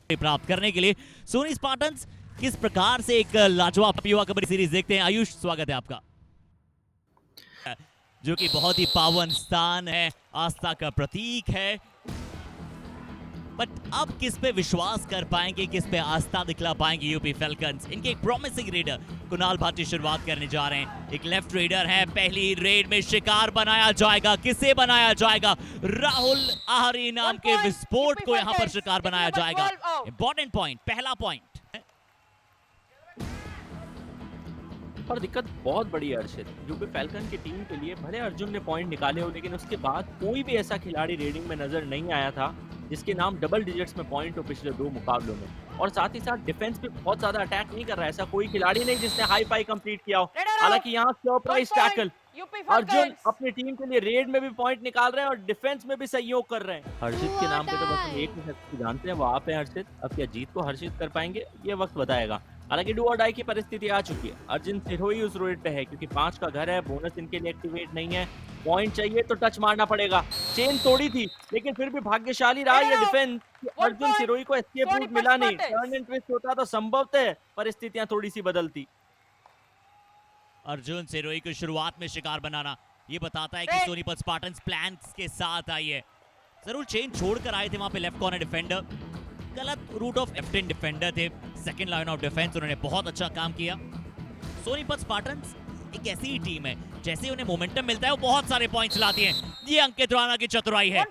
प्राप्त करने के लिए सोनी स्पार्टन्स किस प्रकार से एक लाजवाब युवा कबड्डी सीरीज देखते हैं। आयुष, स्वागत है आपका, जो कि बहुत ही पावन स्थान है, आस्था का प्रतीक है। बट अब किस पे विश्वास कर पाएंगे, किस पे आस्था दिखला पाएंगे यूपी फैल्कन्स? इनके एक प्रॉमिसिंग रेडर कुणाल भाटी शुरुआत करने जा रहे हैं। एक लेफ्ट रेडर है, पहली रेड में शिकार बनाया जाएगा। किसे बनाया जाएगा? राहुल आहरी नाम के विस्फोट को यहां पर शिकार बनाया जाएगा। इंपॉर्टेंट पॉइंट, पहला पॉइंट। पर दिक्कत बहुत बड़ी है अर्शित, यूपी फैल्कन की टीम के लिए भले अर्जुन ने पॉइंट निकाले हो, लेकिन उसके बाद कोई भी ऐसा खिलाड़ी रेडिंग में नजर नहीं आया था जिसके नाम डबल डिजिट्स में पॉइंट हो पिछले 2 मुकाबलों में। और साथ ही साथ डिफेंस पे बहुत ज्यादा अटैक नहीं कर रहा है, ऐसा कोई खिलाड़ी नहीं जिसने हाई फाई कंप्लीट किया हो। हालांकि यहाँ सरप्राइज टैकल, अर्जुन अपनी टीम के लिए रेड में भी पॉइंट निकाल रहे हैं और डिफेंस में भी सहयोग कर रहे हैं। हर्षित के नाम पे तो बस हम एक ही जानते हैं, वो आप हैं हर्षित। अब क्या जीत को हर्षित कर पाएंगे, ये वक्त बताएगा। हालांकि डू और डाई की परिस्थिति आ चुकी है। अर्जुन सिरोही उस रोड पे है क्योंकि 5 का घर है, बोनस इनके लिए एक्टिवेट नहीं है। पॉइंट चाहिए तो टच मारना पड़ेगा। चेन तोड़ी थी लेकिन फिर भी भाग्यशाली रहा ये डिफेंस। अर्जुन सिरोही को एस्केप रूट मिला नहीं। टर्न एंड ट्विस्ट होता तो संभवतः परिस्थितियां थोड़ी सी बदलती। अर्जुन सिरोही को शुरुआत में शिकार बनाना ये बताता है कि सोनीपत स्पार्टन्स प्लान्स के साथ आई है। जरूर चेन छोड़कर आए थे वहां पे लेफ्ट कॉर्नर डिफेंडर, गलत रूट ऑफ F10 डिफेंडर थे। सेकंड लाइन ऑफ डिफेंस उन्होंने बहुत अच्छा काम किया। सोनीपत स्पार्टन्स एक ऐसी ही टीम है, जैसे उन्हें मोमेंटम मिलता है वो बहुत सारे पॉइंट्स लाती है। ये अंकित राणा की चतुराई है।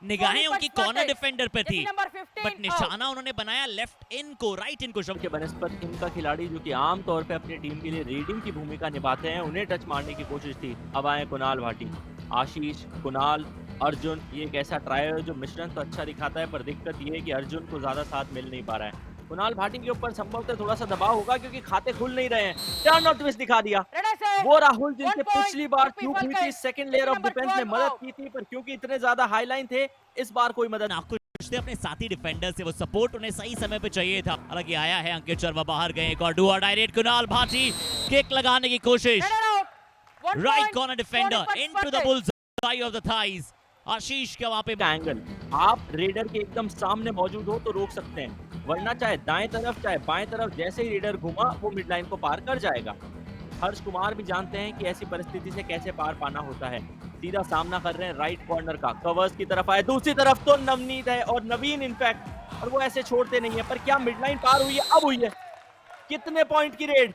निगाहें उनकी कॉर्नर डिफेंडर पे थी, बट निशाना उन्होंने बनाया लेफ्ट इन को, राइट इन को। शब्द के बनस्पत इनका खिलाड़ी जो कि आमतौर पे अपनी टीम के लिए रीडिंग की भूमिका निभाते हैं, उन्हें टच मारने की कोशिश थी। अब आए कुणाल भाटी, आशीष, कुणाल, अर्जुन। ये एक ऐसा ट्रायो है जो मिश्रण तो अच्छा दिखाता है, पर दिक्कत ये है कि अर्जुन को ज्यादा साथ मिल नहीं पा रहा है। कुणाल भाटी के ऊपर संभवतः थोड़ा सा दबाव होगा क्योंकि खाते खुल नहीं रहे हैं। टर्न और ट्विस्ट दिखा दिया। वो राहुल जिनसे पिछली बार चूक हुई थी, सेकंड लेयर ऑफ डिफेंस ने मदद की थी, पर क्योंकि इतने ज्यादा हाई लाइन थे, इस बार कोई मदद नहीं। अपने साथी डिफेंडर से वो सपोर्ट उन्हें सही समय पे चाहिए था। हालांकि आया है अंकित शर्मा, बाहर गए। एक और डू और डायरेक्ट कुणाल भाटी किक लगाने की कोशिश। Right corner defender into the bulls eye of the thighs. Ashish का वहां पे एंगल, आप रेडर के एकदम सामने मौजूद हो तो रोक सकते हैं, वरना चाहे दाएं तरफ चाहे बाएं तरफ जैसे ही रेडर घुमा वो मिड लाइन को पार कर जाएगा। हर्ष कुमार भी जानते हैं कि ऐसी परिस्थिति से कैसे पार पाना होता है। सीधा सामना कर रहे हैं राइट कॉर्नर का, कवर्स की तरफ आए। दूसरी तरफ तो नवनीत है और नवीन इनफैक्ट, और वो ऐसे छोड़ते नहीं है। पर क्या मिड लाइन पार हुई है? अब हुई है। कितने पॉइंट की रेड,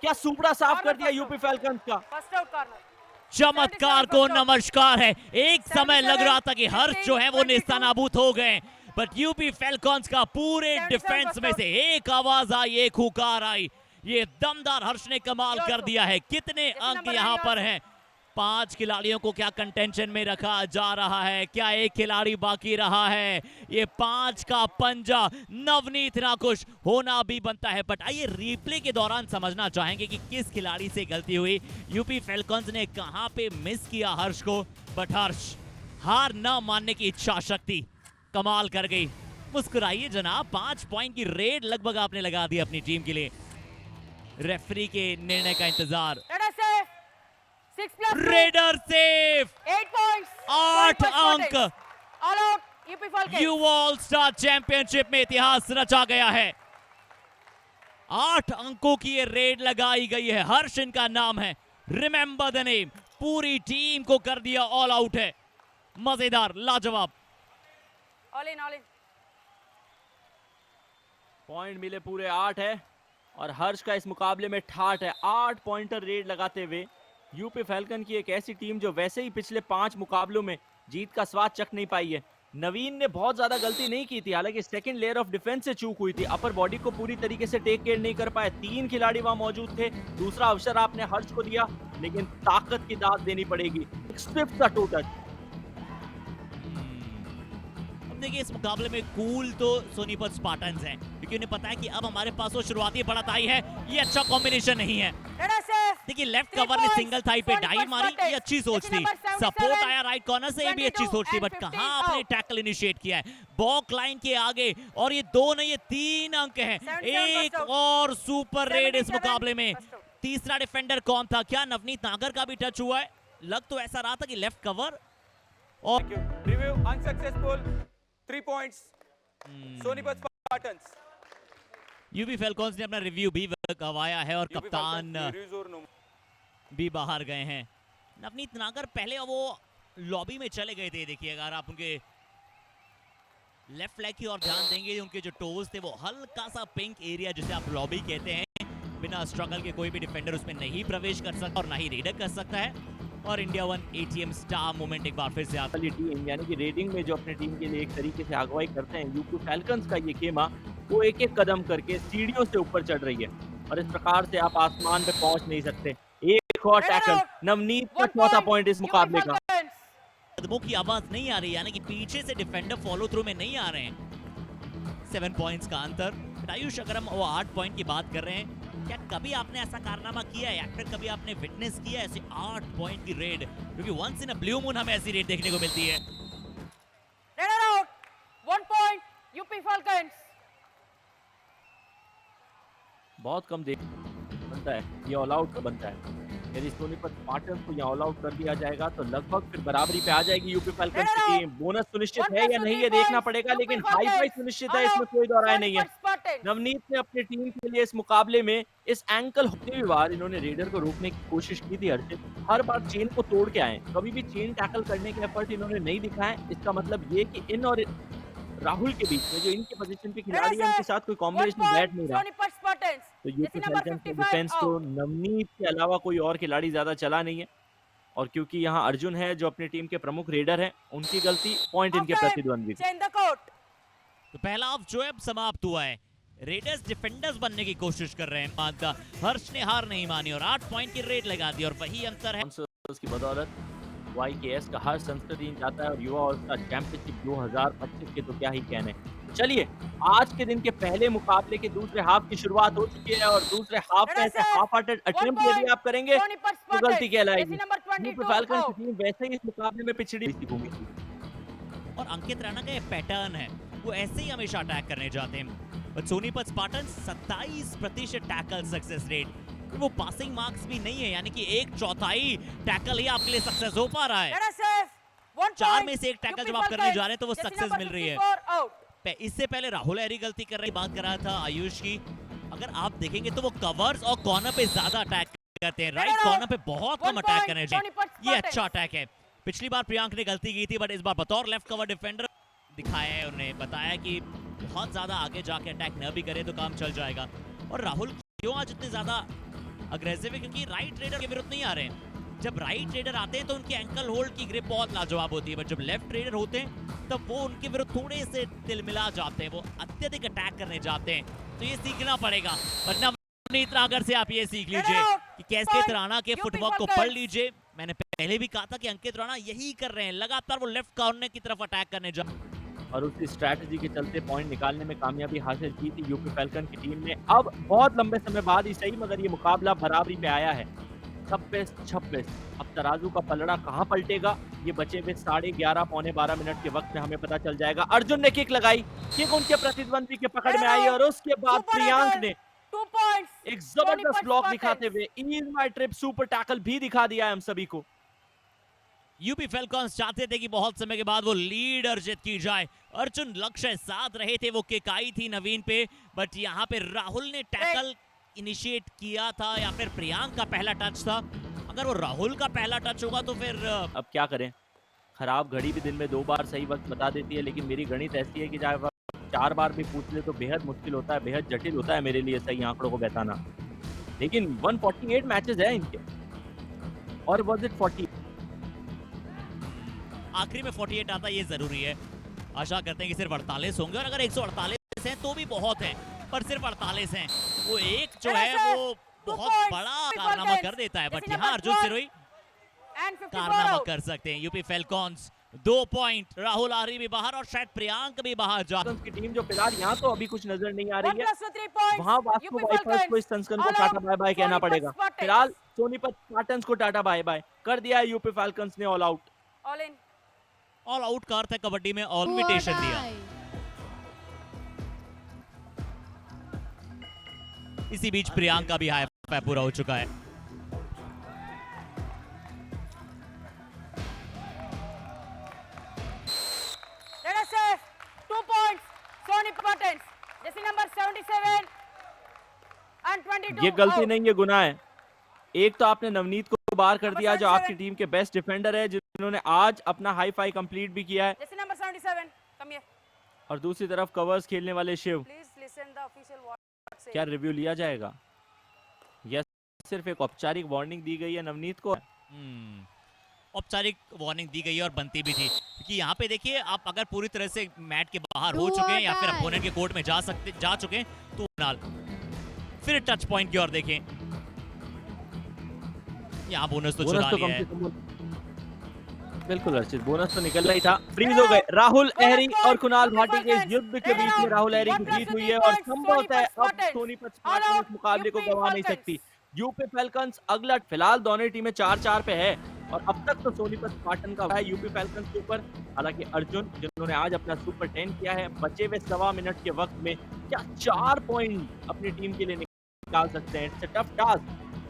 क्या सुपड़ा साफ कर दिया यूपी फैल्कन्स का। First out corner. चमत्कार को नमस्कार है। एक समय लग रहा था कि हर्ष जो है वो नेस्तनाबूत हो गए, बट यूपी फैल्कन्स का पूरे डिफेंस में से एक आवाज आई, एक हुकार आई। ये दमदार हर्ष ने कमाल कर दिया है। कितने अंक यहाँ पर हैं? 5 खिलाड़ियों को क्या कंटेंशन में रखा जा रहा है? क्या एक खिलाड़ी बाकी रहा है? ये 5 का पंजा नवनीत नाखुश होना भी बनता है। बट आइए रिप्ले के दौरान समझना चाहेंगे कि किस खिलाड़ी से गलती हुई, यूपी फैल्कन्स ने कहां पे मिस किया हर्ष को। बट हर्ष हार ना मानने की इच्छा शक्ति कमाल कर गई। मुस्कुराइए जनाब, 5 पॉइंट की रेड लगभग आपने लगा दी अपनी टीम के लिए। रेफरी के निर्णय का इंतजार। रेडर सेफ, 8 पॉइंट्स, 8 अंक। All out UP falcons. युवा ऑल स्टार चैंपियनशिप में इतिहास रचा गया है। 8 अंकों की ये रेड लगाई गई है। हर्ष इनका नाम है, रिमेंबर द नेम। पूरी टीम को कर दिया ऑल आउट है। मजेदार, लाजवाब। All in, all in. Point मिले पूरे 8 है और हर्ष का इस मुकाबले में ठाठ है। 8 पॉइंटर रेड लगाते हुए यूपी फैल्कन की एक ऐसी टीम जो वैसे ही पिछले 5 मुकाबलों में जीत का स्वाद चख नहीं पाई है। नवीन ने बहुत ज्यादा गलती नहीं की थी, हालांकि सेकंड लेयर ऑफ डिफेंस से चूक हुई थी। अपर बॉडी को पूरी तरीके से टेक केयर नहीं कर पाए। 3 खिलाड़ी वहां मौजूद थे। दूसरा अवसर आपने हर्ष को दिया, लेकिन ताकत की दाद देनी पड़ेगी। स्विफ्ट सा टू टच। देखिए इस मुकाबले में कूल तो सोनीपत स्पार्टन्स हैं, क्योंकि उन्हें पता है कि अब हमारे पास वो शुरुआती बढ़त आई है। ये अच्छा कॉम्बिनेशन नहीं है। देखिए लेफ्ट कवर में सिंगल थाई पे डाइव मारी, ये अच्छी सोच थी। सपोर्ट आया राइट कॉर्नर से, ये भी अच्छी सोच थी। बट कहां आपने टैकल इनिशिएट किया है बॉक लाइन के आगे, और ये 2 नहीं ये 3 अंक हैं। एक और सुपर रेड इस मुकाबले में। तीसरा डिफेंडर कौन था? क्या नवनीत नागर का भी टच हुआ है? लग तो ऐसा रहा था कि लेफ्ट कवर और review unsuccessful 3 points. Sonipat Spartans. UP Falcons ने अपना रिव्यू भी गवाया है और UP कप्तान Falcons, Furies और Nom- भी बाहर गए हैं। नवनीत नागर पहले वो लॉबी में चले गए थे। देखिए अगर आप उनके लेफ्ट फ्लैग की ओर ध्यान देंगे, उनके जो टोज थे वो हल्का सा पिंक एरिया जिसे आप लॉबी कहते हैं, बिना स्ट्रगल के कोई भी डिफेंडर उसमें नहीं प्रवेश कर सकता और ना ही रेडर कर सकता है। और इंडिया 1 ATM स्टार मोमेंट एक बार फिर से आप वाली टीम यानी कि रेडिंग में जो अपने टीम के लिए एक तरीके से अगुवाई करते हैं, यूपी फैल्कन्स का ये खेमा वो एक एक कदम करके सीढ़ियों से ऊपर चढ़ रही है और इस प्रकार से आप आसमान पे पहुंच नहीं सकते। एक और टैकल, नवनीत का 1 चौथा point, पॉइंट इस UP मुकाबले का। Falcons. कदमों की आवाज नहीं आ रही, यानी कि पीछे से डिफेंडर फॉलो थ्रू में नहीं आ रहे हैं। 7 पॉइंट्स का अंतर। आयुष अगर हम वो 8 पॉइंट की बात कर रहे हैं, क्या कभी आपने ऐसा कारनामा किया है या फिर कभी आपने विटनेस किया है ऐसे 8 पॉइंट की रेड? क्योंकि once in a blue moon हमें ऐसी रेड देखने को मिलती है। Runner out. 1 point, UP Falcons. बहुत कम देख बनता है, ये ऑल आउट का बनता है। यदि सोनीपत स्पार्टन्स को यहाँ ऑल आउट कर दिया जाएगा तो लगभग फिर बराबरी पे आ जाएगी यूपी फैल्कन्स की टीम। बोनस सुनिश्चित है या नहीं ये देखना पड़ेगा, लेकिन हाई फाई सुनिश्चित है, इसमें कोई दो राय नहीं है। नवनीत ने अपनी टीम के लिए इस मुकाबले में इस एंकल होते हुए बार इन्होंने रेडर को रोकने की कोशिश की थी। हर बार चेन को तोड़ के आए, कभी भी चेन टैकल करने के एफर्ट इन्होंने नहीं दिखाए। इसका मतलब ये कि इन और राहुल के बीच में जो इनके पोजीशन पे खिलाड़ी है उनके साथ कोई कॉम्बिनेशन बैठ नहीं रहा। तो यूपी फैल्कन्स के डिफेंस को नवनीत के अलावा कोई और खिलाड़ी ज्यादा चला नहीं है और क्योंकि यहाँ अर्जुन है जो अपनी टीम के प्रमुख रेडर हैं, उनकी गलती पॉइंट इनके प्रतिद्वंदी थी। तो पहला हाफ जो है अब समाप्त हुआ है। रेडर्स डिफेंडर्स बनने की कोशिश कर रहे हैं। मानता हर्ष ने हार नहीं मानी और 8 पॉइंट की रेड लगा दी और वही अंतर है। उसकी बदौलत YKS का हर संसद दिन जाता है और युवा ऑल स्टार चैंपियनशिप 2025 के तो क्या ही कहने। चलिए आज के दिन के पहले मुकाबले के दूसरे हाफ की शुरुआत हो चुकी है और दूसरे हाफ में ऐसे हाफ हार्टेड अटेम्प्ट यदि आप करेंगे तो गलती कहलाएगी। यूपी फैल्कन्स की टीम वैसे ही इस मुकाबले में पिछड़ी भूमि थी और अंकित राणा का ये पैटर्न है, वो ऐसे ही हमेशा अटैक करने जाते हैं। पर Sonipat Spartans 27% tackle success rate, वो पासिंग मार्क्स भी नहीं है, यानी कि 1/4 टैकल ही आपके लिए सक्सेस हो पा रहा है। 4 में से 1 टैकल जब आप करने जा रहे हैं तो वो सक्सेस मिल रही है। इससे पहले राहुल एरी गलती कर रही बात कर रहा था आयुष की। अगर आप देखेंगे तो वो कवर्स और कॉर्नर पे ज्यादा अटैक करते हैं, राइट कॉर्नर पे बहुत कम अटैक करने चाहिए। ये अच्छा अटैक है। पिछली बार प्रियांक ने गलती की थी बट इस बार बतौर लेफ्ट कवर डिफेंडर दिखाया है, उन्हें बताया कि बहुत ज्यादा आगे जाके अटैक न भी करे तो काम चल जाएगा। और राहुल क्यों आज इतने ज्यादा अग्रेसिव है? क्योंकि राइट रेडर के विरुद्ध नहीं आ रहे हैं। जब राइट रेडर आते हैं तो उनके एंकल होल्ड की ग्रिप बहुत लाजवाब होती है, बट जब लेफ्ट रेडर होते हैं तब वो उनके विरुद्ध थोड़े से तिलमिला जाते हैं, वो अत्यधिक अटैक करने जाते हैं। तो ये सीखना पड़ेगा। वरना नवनीत नागर से आप ये सीख लीजिए कि कैसे राणा के फुटवर्क को पढ़ लीजिए। मैंने पहले भी कहा था कि अंकित राणा यही कर रहे हैं, लगातार वो लेफ्ट कॉर्नर की तरफ अटैक करने जा और उसकी स्ट्रैटेजी के चलते पॉइंट निकालने में कामयाबी हासिल की थी यूपी फैल्कन की टीम ने। अब बहुत लंबे समय बाद ही सही मगर ये मुकाबला बराबरी पे आया है 26-26। अब तराजू का पलड़ा कहाँ पलटेगा ये बचे हुए 11:30 पौने 12 मिनट के वक्त में हमें पता चल जाएगा। अर्जुन ने किक लगाई, किक उनके प्रतिद्वंदी के पकड़ में आई और उसके बाद प्रियांक ने एक जबरदस्त ब्लॉक दिखाते हुए EaseMyTrip super tackle भी दिखा दिया है हम सभी को। यूपी फैल्कॉन्स चाहते थे कि बहुत समय के बाद वो लीड अर्जित की जाए। अर्जुन लक्ष्य साध रहे थे, वो किक आई थी नवीन पे, बट यहाँ पे राहुल ने टैकल इनिशिएट किया था या फिर प्रियांक का पहला टच था। अगर वो राहुल का पहला टच होगा तो फिर अब क्या करें, खराब घड़ी भी दिन में 2 बार सही वक्त बता देती है, लेकिन मेरी गणित ऐसी है कि चाहे 4 बार भी पूछ ले तो बेहद मुश्किल होता है, बेहद जटिल होता है मेरे लिए सही आंकड़ों को बताना। लेकिन 148 मैचेस है इनके और वाज इट 40 आखिरी में 48 आता ये जरूरी है। आशा करते हैं कि सिर्फ 48 होंगे और अगर 148 हैं तो भी बहुत है, पर सिर्फ 48 हैं। वो एक जो है वो बहुत बड़ा कारनामा कर देता है, बट यहाँ अर्जुन सिरोही कारनामा कर सकते हैं। यूपी फैल्कॉन्स 2 पॉइंट, राहुल आरी भी बाहर और शायद प्रियांक भी बाहर जा। की टीम जो फिलहाल यहाँ तो अभी कुछ नजर नहीं आ रही है, वहाँ वास्को वाइपर्स को इस संस्करण को टाटा बाय बाय कहना पड़ेगा। फिलहाल सोनीपत स्पार्टन्स को टाटा बाय बाय कर दिया है यूपी फैल्कन्स ने ऑल आउट। ऑल आउट का अर्थ है कबड्डी में ऑल इनविटेशन दिया। इसी बीच प्रियांक का भी हाई फाइव पूरा हो चुका है। Jersey number 77 and 22. ये गलती out. नहीं, ये गुनाह है। एक तो आपने नवनीत को बाहर कर Number दिया, जो आपकी 77. टीम के बेस्ट डिफेंडर है, जिन्होंने आज अपना हाई फाई कंप्लीट भी किया है, Jersey number 77. Come here. और दूसरी तरफ कवर्स खेलने वाले Shiv. Please listen the official what say. क्या रिव्यू लिया जाएगा या सिर्फ एक औपचारिक वार्निंग दी गई है नवनीत को? औपचारिक वार्निंग दी गई है और बनती भी थी, क्योंकि यहाँ पे देखिए आप अगर पूरी तरह से मैट के बाहर हो चुके हैं या फिर अपोनेंट के कोर्ट में जा चुके हैं तो कुणाल फिर टच पॉइंट की ओर देखें, यहाँ बोनस तो बोनस चुरा तो लिया कम है। से कम बिल्कुल अर्षित, बोनस तो निकलना ही था। फ्रीज हो गए। राहुल एहरी और कुणाल भाटी के युद्ध के बीच में राहुल एहरी की जीत हुई है और संभवतः अब सोनीपत स्पार्टन इस मुकाबले को गंवा नहीं सकती। यूपी फैल्कन्स अगला, फिलहाल दोनों टीमें 4-4 पे है और अब तक तो सोनीपत स्पार्टन का है यूपी फैल्कन्स के ऊपर। हालांकि अर्जुन, जिन्होंने आज अपना सुपर 10 किया है, बचे हुए 1.25 मिनट के वक्त में क्या 4 पॉइंट अपनी टीम के लिए निकाल सकते हैं। It's a tough task,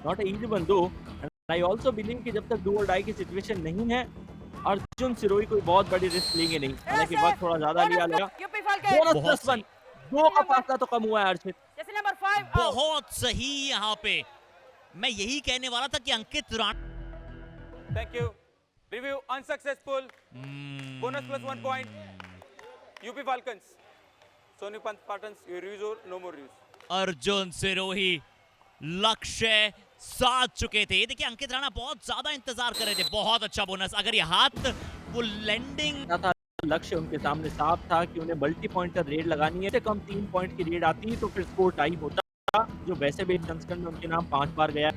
not a easy one though. I also believe कि जब तक डू और डाई की सिचुएशन नहीं है, अर्जुन सिरोही कोई बहुत बड़ी रिस्क लेंगे नहीं। हालांकि वक्त थोड़ा ज्यादा लिया लगा। UP Falcons. बोनस बहुत +1, 2 का फासला तो कम हुआ है अर्षित। Jersey number 5 out. बहुत सही। यहाँ पे मैं यही कहने वाला था कि अंकित Rana Thank you. Review unsuccessful. Bonus +1 point. UP Falcons. Sonipat Spartans. You review, no more reviews. Arjun Sirohi लक्ष्य साध चुके थे। देखिए अंकित राणा बहुत ज्यादा इंतजार कर रहे थे। बहुत अच्छा बोनस, अगर ये हाथ वो लैंडिंग क्या था लक्ष्य उनके सामने साफ था कि उन्हें मल्टी पॉइंटर रेड लगानी है। कम 3 पॉइंट की रेड आती तो फिर स्कोर टाई होता, जो वैसे भी संस्करण में उनके नाम 5 बार गया,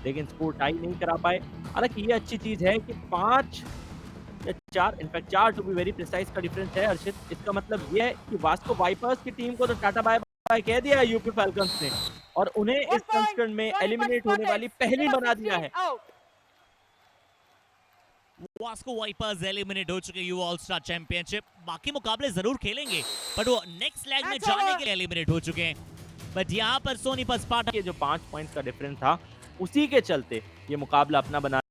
लेकिन स्कोर टाई नहीं करा पाए। हालांकि ये अच्छी चीज है कि 5 या 4, in fact 4 to be very precise का डिफरेंस है अर्षित। इसका मतलब ये है कि वास्को वाइपर्स की टीम को तो टाटा बाय बाय कह दिया है यूपी फैल्कन्स ने, और उन्हें इस 1 point. संस्करण में Sonipat एलिमिनेट होने वाली Spartans. पहली Number बना दिया 16 है। out. वास्को वाइपर्स एलिमिनेट हो चुके यू ऑल स्टार चैंपियनशिप। बाकी मुकाबले जरूर खेलेंगे बट वो नेक्स्ट लेग में That's जाने over. के लिए एलिमिनेट हो चुके हैं। बट यहाँ पर सोनीपत स्पार्टन ये जो 5 पॉइंट का डिफरेंस था, उसी के चलते ये मुकाबला अपना बना